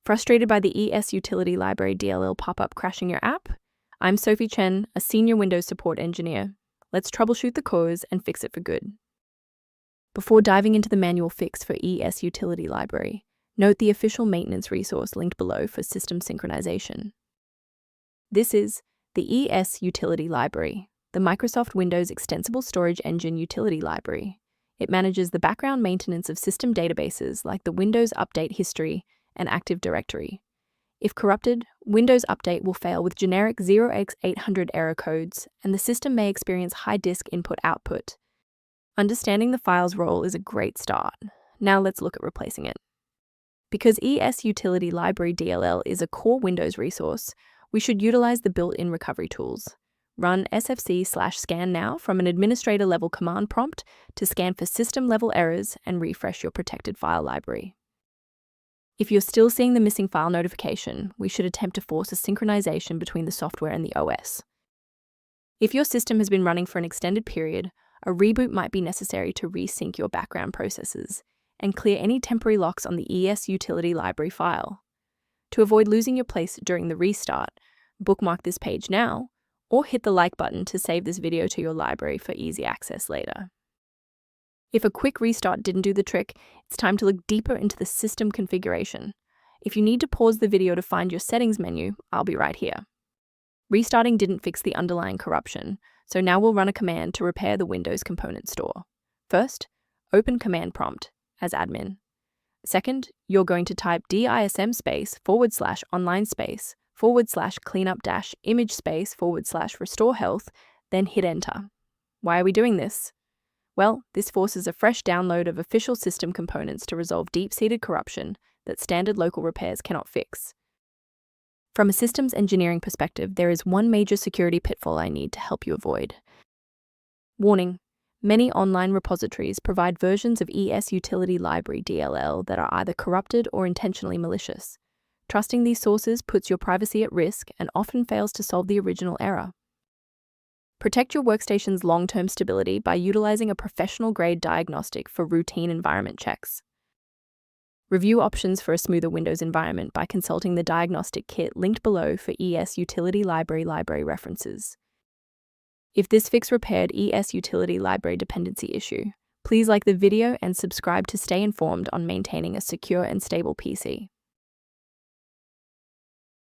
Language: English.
Frustrated by the Esutil.dll Library DLL pop-up crashing your app? I'm Sophie Chen, a senior Windows support engineer. Let's troubleshoot the cause and fix it for good. Before diving into the manual fix for Esutil.dll Library, note the official maintenance resource linked below for system synchronization. This is the Esutil.dll Library, the Microsoft Windows Extensible Storage Engine utility library. It manages the background maintenance of system databases like the Windows Update History and Active Directory. If corrupted, Windows Update will fail with generic 0x800 error codes, and the system may experience high disk input-output. Understanding the file's role is a great start. Now let's look at replacing it. Because Esutil.dll Library DLL is a core Windows resource, we should utilize the built-in recovery tools. Run sfc/scan now from an administrator-level command prompt to scan for system-level errors and refresh your protected file library. If you're still seeing the missing file notification, we should attempt to force a synchronization between the software and the OS. If your system has been running for an extended period, a reboot might be necessary to resync your background processes and clear any temporary locks on the Esutil.dll library file. To avoid losing your place during the restart, bookmark this page now, or hit the like button to save this video to your library for easy access later. If a quick restart didn't do the trick, it's time to look deeper into the system configuration. If you need to pause the video to find your settings menu, I'll be right here. Restarting didn't fix the underlying corruption, so now we'll run a command to repair the Windows component store. First, open command prompt as admin. Second, you're going to type dism/online/cleanup-image/restore health, then hit enter. Why are we doing this? Well, this forces a fresh download of official system components to resolve deep-seated corruption that standard local repairs cannot fix. From a systems engineering perspective, there is one major security pitfall I need to help you avoid. Warning: many online repositories provide versions of Esutil.dll Library DLL that are either corrupted or intentionally malicious. Trusting these sources puts your privacy at risk and often fails to solve the original error. Protect your workstation's long-term stability by utilizing a professional-grade diagnostic for routine environment checks. Review options for a smoother Windows environment by consulting the diagnostic kit linked below for Esutil.dll library references. If this fix repaired Esutil.dll library dependency issue, please like the video and subscribe to stay informed on maintaining a secure and stable PC.